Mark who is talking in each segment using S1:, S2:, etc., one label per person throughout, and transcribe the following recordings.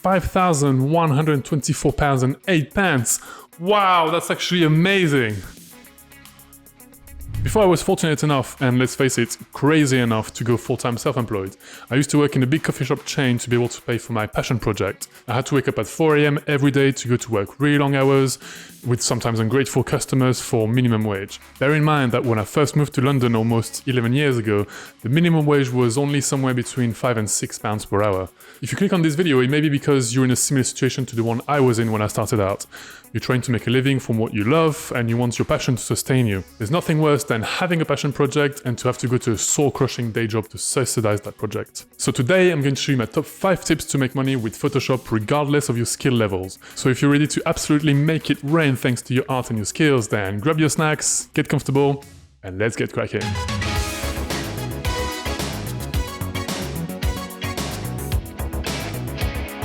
S1: £5,124.08. Wow, that's actually amazing. Before I was fortunate enough, and let's face it, crazy enough to go full-time self-employed, I used to work in a big coffee shop chain to be able to pay for my passion project. I had to wake up at 4 AM every day to go to work really long hours, with sometimes ungrateful customers for minimum wage. Bear in mind that when I first moved to London almost 11 years ago, the minimum wage was only somewhere between £5 and £6 per hour. If you click on this video, it may be because you're in a similar situation to the one I was in when I started out. You're trying to make a living from what you love and you want your passion to sustain you. There's nothing worse than having a passion project and to have to go to a soul-crushing day job to subsidize that project. So today I'm going to show you my top 5 tips to make money with Photoshop regardless of your skill levels. So if you're ready to absolutely make it rain thanks to your art and your skills, then grab your snacks, get comfortable, and let's get cracking.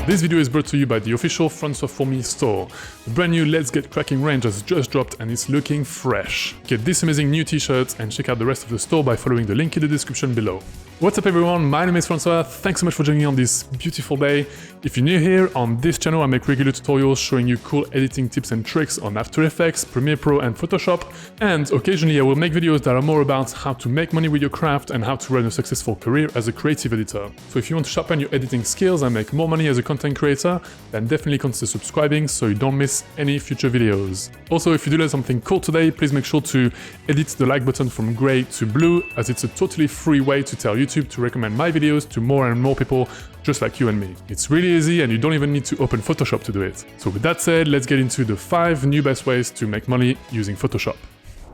S1: This video is brought to you by the official Front For Me store. The brand new Let's Get Cracking range has just dropped and it's looking fresh. Get this amazing new t-shirt and check out the rest of the store by following the link in the description below. What's up everyone, my name is Francois, thanks so much for joining me on this beautiful day. If you're new here, on this channel I make regular tutorials showing you cool editing tips and tricks on After Effects, Premiere Pro and Photoshop, and occasionally I will make videos that are more about how to make money with your craft and how to run a successful career as a creative editor. So if you want to sharpen your editing skills and make more money as a content creator, then definitely consider subscribing so you don't miss any future videos. Also, if you do learn something cool today, please make sure to edit the like button from grey to blue, as it's a totally free way to tell YouTube to recommend my videos to more and more people just like you and me. It's really easy and you don't even need to open Photoshop to do it. So with that said, let's get into the 5 new best ways to make money using Photoshop.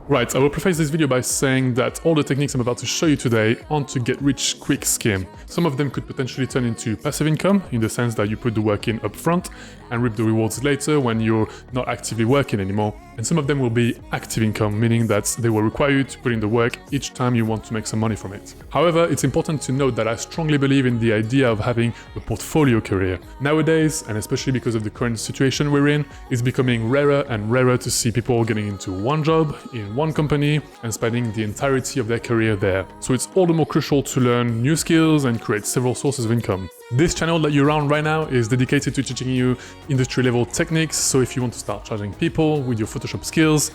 S1: Right, I will preface this video by saying that all the techniques I'm about to show you today aren't to get rich quick scheme. Some of them could potentially turn into passive income, in the sense that you put the work in upfront and reap the rewards later when you're not actively working anymore. And some of them will be active income, meaning that they will require you to put in the work each time you want to make some money from it. However, it's important to note that I strongly believe in the idea of having a portfolio career. Nowadays, and especially because of the current situation we're in, it's becoming rarer and rarer to see people getting into one job, in one company, and spending the entirety of their career there. So it's all the more crucial to learn new skills and create several sources of income. This channel that you're on right now is dedicated to teaching you industry-level techniques, so if you want to start charging people with your Photoshop skills,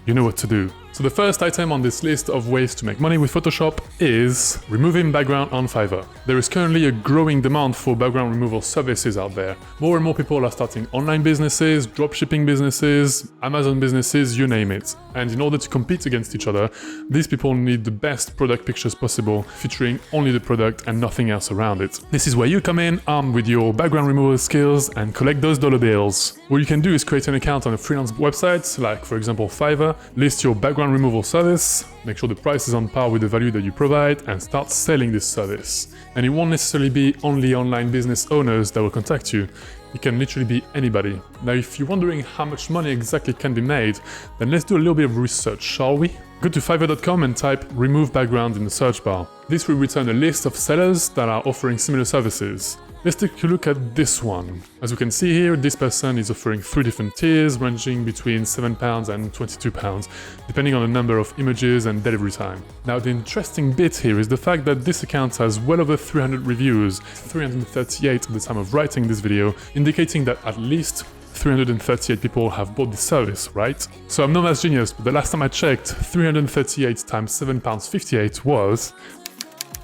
S1: you know what to do. So the first item on this list of ways to make money with Photoshop is removing background on Fiverr. There is currently a growing demand for background removal services out there. More and more people are starting online businesses, dropshipping businesses, Amazon businesses, you name it. And in order to compete against each other, these people need the best product pictures possible, featuring only the product and nothing else around it. This is where you come in, armed with your background removal skills, and collect those dollar bills. What you can do is create an account on a freelance website, like for example Fiverr, list your background removal service, make sure the price is on par with the value that you provide, and start selling this service. And it won't necessarily be only online business owners that will contact you. It can literally be anybody. Now, if you're wondering how much money exactly can be made, then let's do a little bit of research, shall we? Go to fiverr.com and type remove background in the search bar. This will return a list of sellers that are offering similar services. Let's take a look at this one. As you can see here, this person is offering 3 different tiers ranging between £7 and £22, depending on the number of images and delivery time. Now, the interesting bit here is the fact that this account has well over 300 reviews, 338 at the time of writing this video, indicating that at least 338 people have bought this service, right? So I'm no math genius, but the last time I checked, 338 times £7.58 was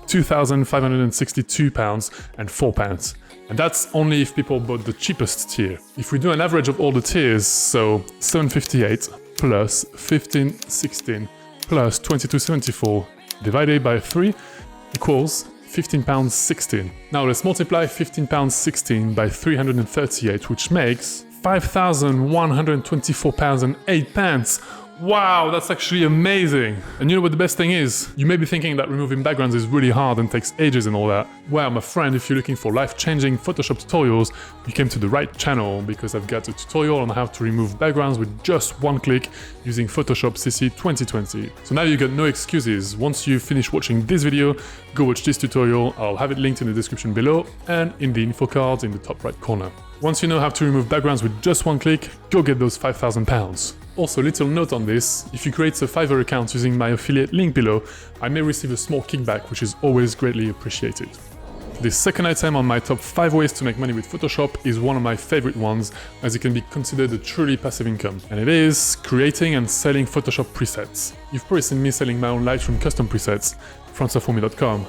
S1: £2,562 and £4. And that's only if people bought the cheapest tier. If we do an average of all the tiers, so 758 plus 1516 plus 2274 divided by 3 equals £15.16. Now let's multiply £15.16 by 338, which makes £5,124.08. Wow, that's actually amazing! And you know what the best thing is? You may be thinking that removing backgrounds is really hard and takes ages and all that. Well, my friend, if you're looking for life-changing Photoshop tutorials, you came to the right channel, because I've got a tutorial on how to remove backgrounds with just one click using Photoshop CC 2020. So now you've got no excuses. Once you finish watching this video, go watch this tutorial. I'll have it linked in the description below and in the info cards in the top right corner. Once you know how to remove backgrounds with just one click, go get those £5,000. Also, little note on this, if you create a Fiverr account using my affiliate link below, I may receive a small kickback, which is always greatly appreciated. This second item on my top 5 ways to make money with Photoshop is one of my favorite ones, as it can be considered a truly passive income, and it is creating and selling Photoshop presets. You've probably seen me selling my own Lightroom custom presets, frontsurforme.com.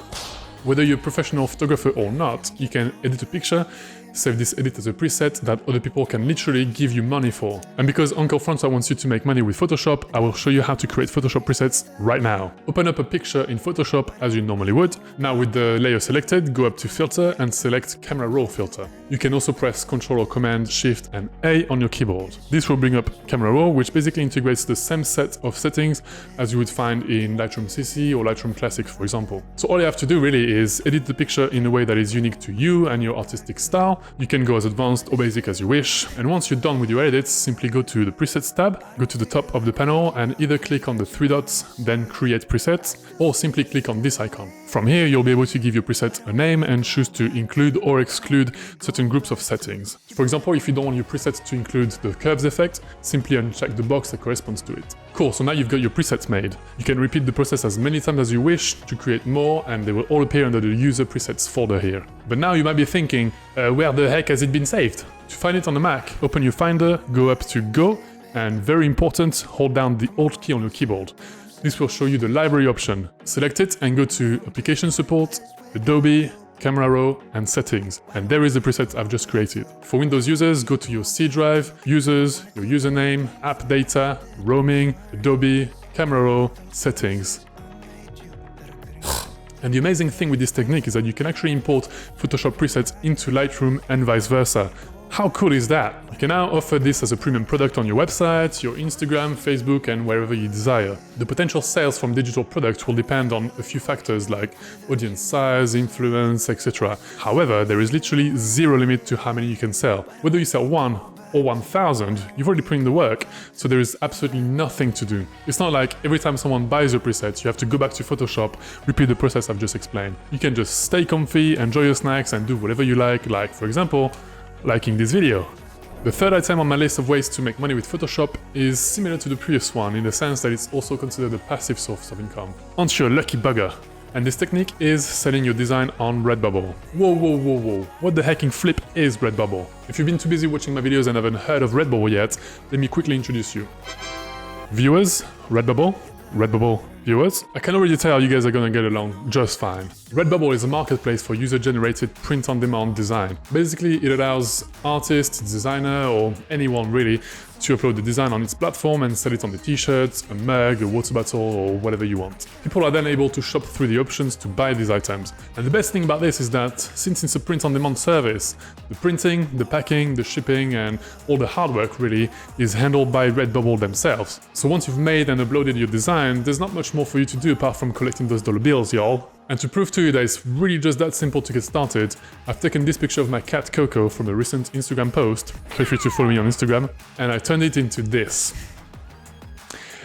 S1: Whether you're a professional photographer or not, you can edit a picture, save this edit as a preset that other people can literally give you money for. And because Uncle Francois wants you to make money with Photoshop, I will show you how to create Photoshop presets right now. Open up a picture in Photoshop as you normally would. Now with the layer selected, go up to Filter and select Camera Raw Filter. You can also press Ctrl or Command, Shift and A on your keyboard. This will bring up Camera Raw, which basically integrates the same set of settings as you would find in Lightroom CC or Lightroom Classic, for example. So all you have to do really is edit the picture in a way that is unique to you and your artistic style. You can go as advanced or basic as you wish, and once you're done with your edits, simply go to the Presets tab, go to the top of the panel and either click on the 3 dots, then Create Presets, or simply click on this icon. From here, you'll be able to give your preset a name and choose to include or exclude certain groups of settings. For example, if you don't want your preset to include the curves effect, simply uncheck the box that corresponds to it. Cool, so now you've got your presets made. You can repeat the process as many times as you wish to create more, and they will all appear under the User Presets folder here. But now you might be thinking, where the heck has it been saved? To find it on the Mac, open your Finder, go up to Go, and very important, hold down the Alt key on your keyboard. This will show you the library option. Select it and go to Application Support, Adobe, Camera Raw, and Settings. And there is the preset I've just created. For Windows users, go to your C drive, Users, your username, App Data, Roaming, Adobe, Camera Raw, Settings. And the amazing thing with this technique is that you can actually import Photoshop presets into Lightroom and vice versa. How cool is that? You can now offer this as a premium product on your website, your Instagram, Facebook, and wherever you desire. The potential sales from digital products will depend on a few factors like audience size, influence, etc. However, there is literally zero limit to how many you can sell. Whether you sell 1 or 1,000, you've already put in the work, so there is absolutely nothing to do. It's not like every time someone buys your preset, you have to go back to Photoshop, repeat the process I've just explained. You can just stay comfy, enjoy your snacks, and do whatever you like, for example, liking this video. The third item on my list of ways to make money with Photoshop is similar to the previous one in the sense that it's also considered a passive source of income. Aren't you a lucky bugger? And this technique is selling your design on Redbubble. Whoa. What the hecking flip is Redbubble? If you've been too busy watching my videos and haven't heard of Redbubble yet, let me quickly introduce you. Viewers, Redbubble, viewers. I can already tell you guys are gonna get along just fine. Redbubble is a marketplace for user-generated print-on-demand design. Basically, it allows artists, designer, or anyone really to upload the design on its platform and sell it on the t-shirts, a mug, a water bottle, or whatever you want. People are then able to shop through the options to buy these items. And the best thing about this is that, since it's a print-on-demand service, the printing, the packing, the shipping, and all the hard work really is handled by Redbubble themselves. So once you've made and uploaded your design, there's not much more for you to do apart from collecting those dollar bills, y'all. And to prove to you that it's really just that simple to get started, I've taken this picture of my cat Coco from a recent Instagram post, feel free to follow me on Instagram, and I turned it into this.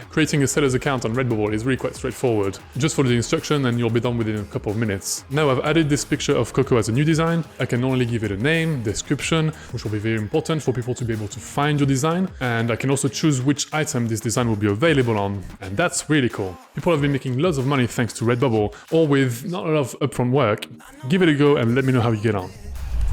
S1: Creating a seller's account on Redbubble is really quite straightforward. Just follow the instruction and you'll be done within a couple of minutes. Now I've added this picture of Coco as a new design. I can only give it a name, description, which will be very important for people to be able to find your design, and I can also choose which item this design will be available on, and that's really cool. People have been making lots of money thanks to Redbubble, all with not a lot of upfront work. Give it a go and let me know how you get on.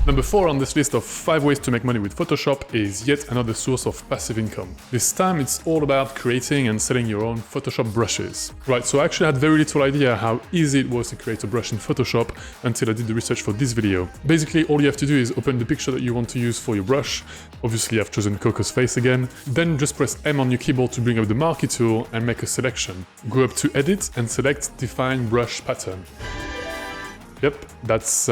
S1: Number 4 on this list of 5 ways to make money with Photoshop is yet another source of passive income. This time it's all about creating and selling your own Photoshop brushes. Right, so I actually had very little idea how easy it was to create a brush in Photoshop until I did the research for this video. Basically, all you have to do is open the picture that you want to use for your brush. Obviously, I've chosen Coco's face again. Then just press M on your keyboard to bring up the marquee tool and make a selection. Go up to Edit and select Define Brush Pattern. Yep, that's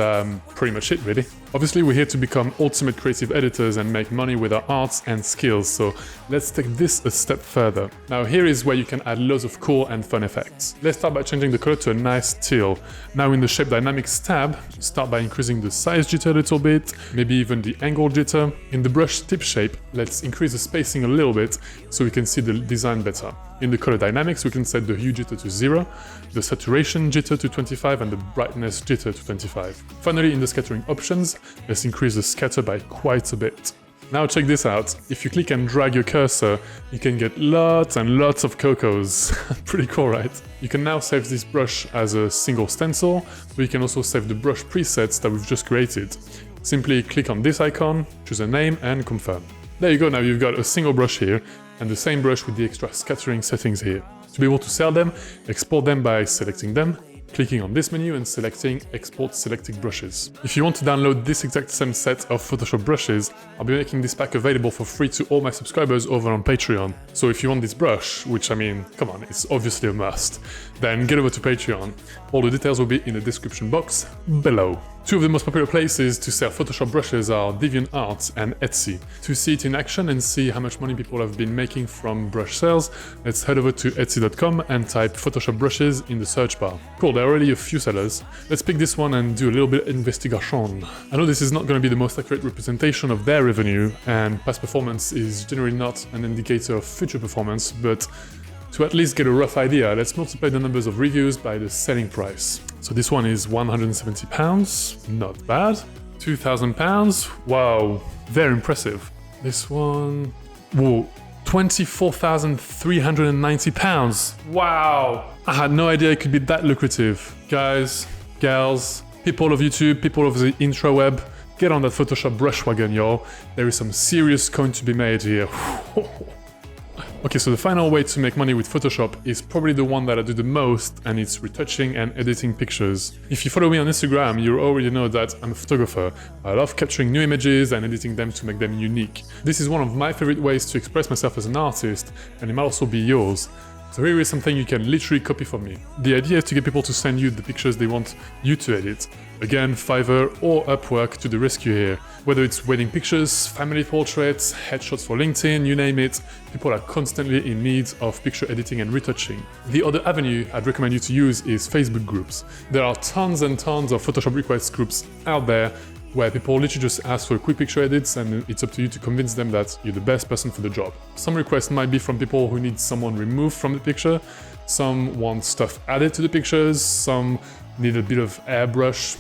S1: pretty much it really. Obviously we're here to become ultimate creative editors and make money with our arts and skills, so let's take this a step further. Now here is where you can add loads of cool and fun effects. Let's start by changing the color to a nice teal. Now in the Shape Dynamics tab, start by increasing the size jitter a little bit, maybe even the angle jitter. In the brush tip shape, let's increase the spacing a little bit so we can see the design better. In the color dynamics, we can set the hue jitter to 0, the saturation jitter to 25, and the brightness jitter to 25. Finally, in the scattering options, let's increase the scatter by quite a bit. Now check this out. If you click and drag your cursor, you can get lots and lots of cocos. Pretty cool, right? You can now save this brush as a single stencil, but you can also save the brush presets that we've just created. Simply click on this icon, choose a name and confirm. There you go, now you've got a single brush here, and the same brush with the extra scattering settings here. To be able to sell them, export them by selecting them, clicking on this menu and selecting Export Selected Brushes. If you want to download this exact same set of Photoshop brushes, I'll be making this pack available for free to all my subscribers over on Patreon. So if you want this brush, which I mean, come on, it's obviously a must, then get over to Patreon. All the details will be in the description box below. Two of the most popular places to sell Photoshop brushes are DeviantArt and Etsy. To see it in action and see how much money people have been making from brush sales, let's head over to etsy.com and type Photoshop brushes in the search bar. Cool, there are already a few sellers. Let's pick this one and do a little bit of investigation. I know this is not going to be the most accurate representation of their revenue, and past performance is generally not an indicator of future performance, but to at least get a rough idea, let's multiply the numbers of reviews by the selling price. So this one is £170, not bad. £2,000, wow, very impressive. This one, whoa, £24,390, wow. I had no idea it could be that lucrative. Guys, gals, people of YouTube, people of the intraweb, get on that Photoshop brush wagon, y'all. There is some serious coin to be made here. Okay, so the final way to make money with Photoshop is probably the one that I do the most, and it's retouching and editing pictures. If you follow me on Instagram, you already know that I'm a photographer. I love capturing new images and editing them to make them unique. This is one of my favorite ways to express myself as an artist, and it might also be yours. So here is something you can literally copy from me. The idea is to get people to send you the pictures they want you to edit. Again, Fiverr or Upwork to the rescue here. Whether it's wedding pictures, family portraits, headshots for LinkedIn, you name it, people are constantly in need of picture editing and retouching. The other avenue I'd recommend you to use is Facebook groups. There are tons and tons of Photoshop request groups out there where people literally just ask for quick picture edits, and it's up to you to convince them that you're the best person for the job. Some requests might be from people who need someone removed from the picture, some want stuff added to the pictures, some need a bit of airbrush,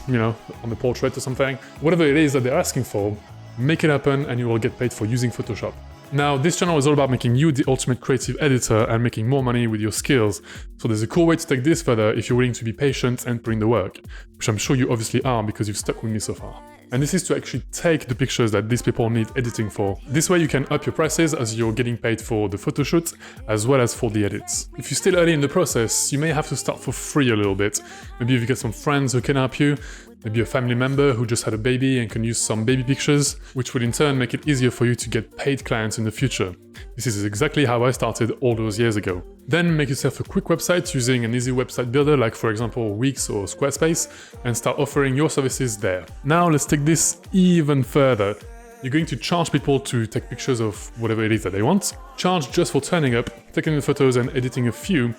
S1: on the portrait or something. Whatever it is that they're asking for, make it happen and you will get paid for using Photoshop. Now, this channel is all about making you the ultimate creative editor and making more money with your skills. So there's a cool way to take this further if you're willing to be patient and put in the work, which I'm sure you obviously are because you've stuck with me so far. And this is to actually take the pictures that these people need editing for. This way you can up your prices as you're getting paid for the photo shoot as well as for the edits. If you're still early in the process, you may have to start for free a little bit. Maybe if you get some friends who can help you, maybe a family member who just had a baby and can use some baby pictures, which will in turn make it easier for you to get paid clients in the future. This is exactly how I started all those years ago. Then make yourself a quick website using an easy website builder like for example Wix or Squarespace and start offering your services there. Now let's take this even further. You're going to charge people to take pictures of whatever it is that they want, charge just for turning up, taking the photos and editing a few,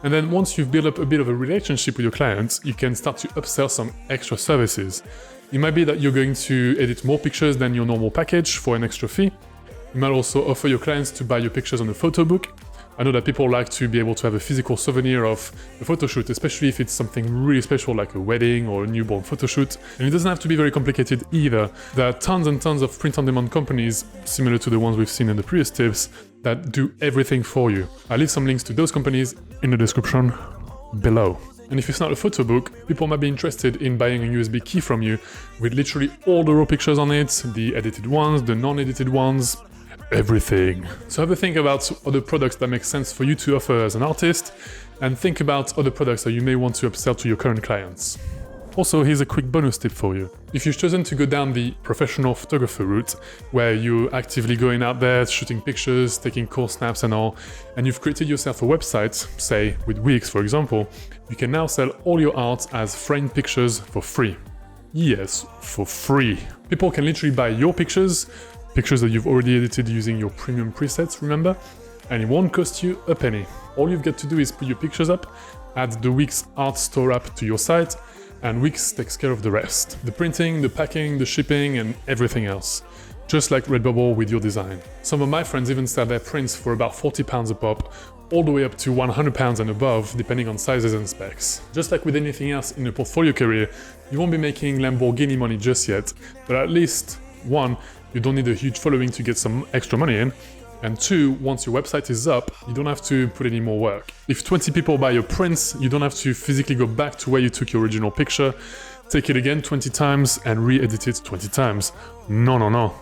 S1: and then once you've built up a bit of a relationship with your clients, you can start to upsell some extra services. It might be that you're going to edit more pictures than your normal package for an extra fee. You might also offer your clients to buy your pictures on a photo book. I know that people like to be able to have a physical souvenir of a photo shoot, especially if it's something really special like a wedding or a newborn photo shoot. And it doesn't have to be very complicated either. There are tons and tons of print-on-demand companies, similar to the ones we've seen in the previous tips, that do everything for you. I'll leave some links to those companies in the description below. And if it's not a photo book, people might be interested in buying a USB key from you with literally all the raw pictures on it, the edited ones, the non-edited ones, everything. So have a think about other products that make sense for you to offer as an artist, and think about other products that you may want to upsell to your current clients. Also, here's a quick bonus tip for you. If you've chosen to go down the professional photographer route, where you're actively going out there, shooting pictures, taking cool snaps and all, and you've created yourself a website, say with Wix for example, you can now sell all your art as framed pictures for free. Yes, for free. People can literally buy your pictures that you've already edited using your premium presets, remember? And it won't cost you a penny. All you've got to do is put your pictures up, add the Wix Art Store app to your site, and Wix takes care of the rest. The printing, the packing, the shipping, and everything else. Just like Redbubble with your design. Some of my friends even sell their prints for about £40 a pop, all the way up to £100 and above, depending on sizes and specs. Just like with anything else in a portfolio career, you won't be making Lamborghini money just yet, but at least, one, you don't need a huge following to get some extra money in. And 2, once your website is up, you don't have to put any more work. If 20 people buy your prints, you don't have to physically go back to where you took your original picture, take it again 20 times and re-edit it 20 times. No.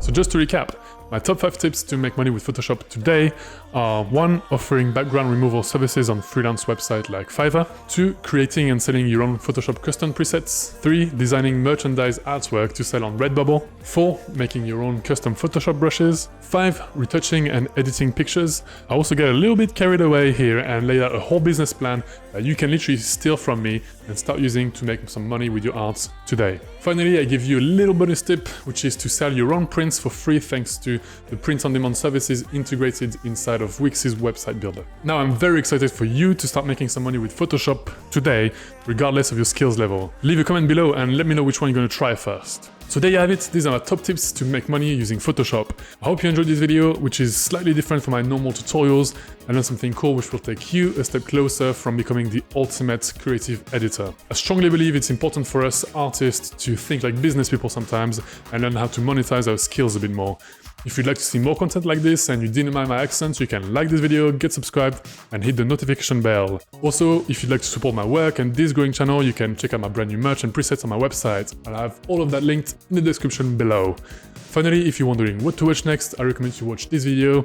S1: So just to recap, my top 5 tips to make money with Photoshop today are 1. Offering background removal services on freelance websites like Fiverr. 2. Creating and selling your own Photoshop custom presets. 3. Designing merchandise artwork to sell on Redbubble. 4. Making your own custom Photoshop brushes. 5. Retouching and editing pictures. I also get a little bit carried away here and laid out a whole business plan that you can literally steal from me and start using to make some money with your art today. Finally, I give you a little bonus tip, which is to sell your own prints for free thanks to the print-on-demand services integrated inside of Wix's website builder. Now I'm very excited for you to start making some money with Photoshop today, regardless of your skills level. Leave a comment below and let me know which one you're going to try first. So there you have it, these are my top tips to make money using Photoshop. I hope you enjoyed this video, which is slightly different from my normal tutorials, and learn something cool which will take you a step closer from becoming the ultimate creative editor. I strongly believe it's important for us artists to think like business people sometimes and learn how to monetize our skills a bit more. If you'd like to see more content like this and you didn't mind my accent, you can like this video, get subscribed, and hit the notification bell. Also, if you'd like to support my work and this growing channel, you can check out my brand new merch and presets on my website. I'll have all of that linked in the description below. Finally, if you're wondering what to watch next, I recommend you watch this video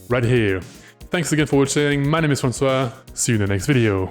S1: right here. Thanks again for watching, my name is Francois, see you in the next video.